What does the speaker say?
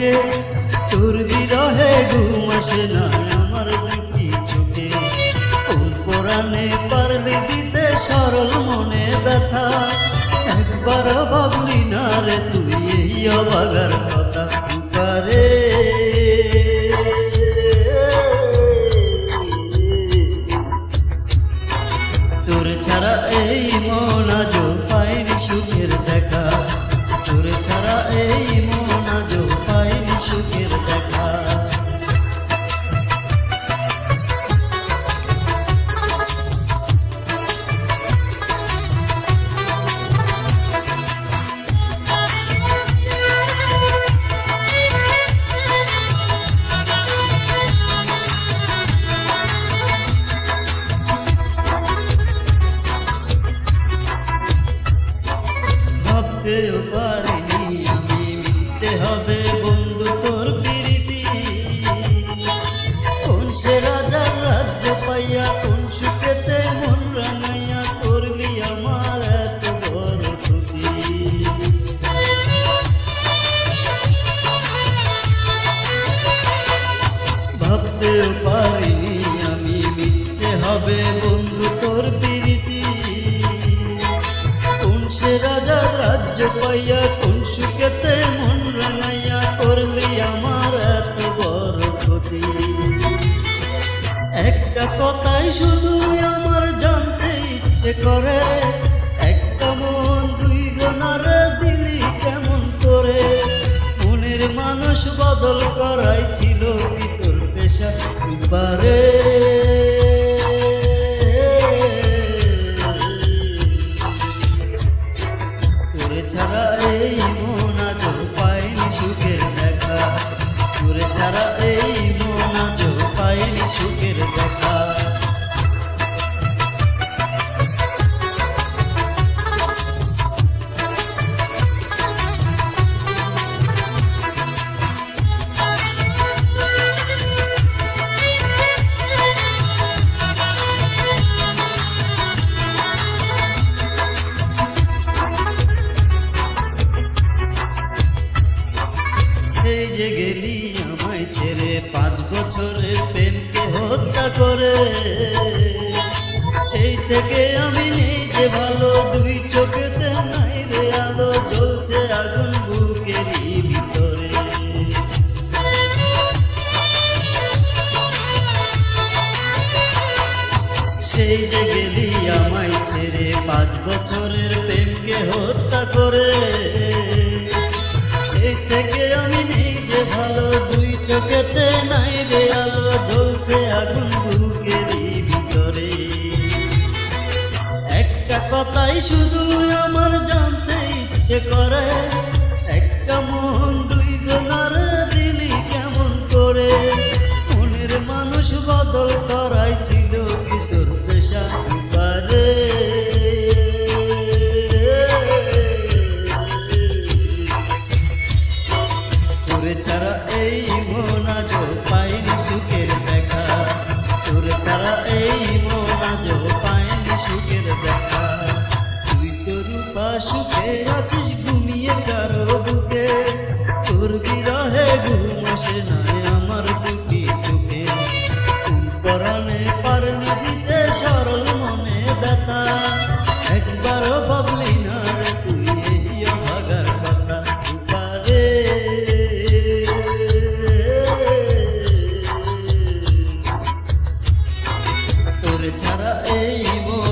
বুকে, তোর বিরহে ঘুম আসে না আমার দুটি চোখে। কোন পরাণে পারলি দিতে সরল মনে ব্যথা, একবার ভাবলি না রে তুই এই অভাগার কথা। পারে তোর ছাড়া এই মন আজও পাইনি সুখের দেখা, তোর ছাড়া এই মন আজও পাইনি সুখের দেখা। ভাবতেও পারিনি আমি মিথ্যে হবে বন্ধু তোর প্রীতি। কোন সে রাজার রাজ্য পাইয়া কোন সুখেতে মন রাঙাইয়া করলি আমার এত বড় ক্ষতি। ভাবতেও পারিনি আমি মিথ্যে হবে বন্ধু তোর প্রীতি। কোন সে রাজার রাজ্য পাইয়া কোন সুখেতে মন রাঙাইয়া করলি আমার এত বড় ক্ষতি। একটা কথাই শুধু আমার জানতে ইচ্ছে করে, একটা মন দুই জনারে দিলি কেমন করে। মনের মানুষ বদল করাই ছিল কি তোর পেশা? পারে তোর ছাড়া এই মন আজও পাইনি সুখের দেখা, তোর ছাড়া এই মন আজও পাইনি সুখের দেখা। এই যে গেলি আমায় ছেড়ে 5 বছরের প্রেমকে হত্যা করে, সেই থেকে আমি নেই যে ভালো, দুই চোখেতে নাই রে আলো, জ্বলছে আগুন বুকেরই ভিতরে। সেই যে গেলি আমায় ছেড়ে 5 বছরের প্রেমকে হত্যা করে, সেই থেকে আমি নেই যে ভালো, দুই চোখেতে নাই রে আলো, জ্বলছে আগুন বুকেরই ভিতরে। একটা কথাই শুধু আমার জানতে ইচ্ছে করে, একটা মন দুই জনার দিলি কেমন করে। মনের মানুষ বদল করাই ছিল কি তোর পেশা? পারে তোর ছাড়া এই মন আজও পাইনি সুখের দেখা, তোর ছাড়া এই মন আজও পাইনি সুখের দেখা। তুই তো রূপা সুখে আছিস ঘুমিয়ে কারো বুকে, তোর বিরহে ঘুম আসে না আমার দুটি চোখে। কোন পরাণে পারলি দিতে সরল মনে ব্যথা, একবারও ভাবলি না রে তুই এই অভাগার কথা। পারে তোর ছাড়া এই মন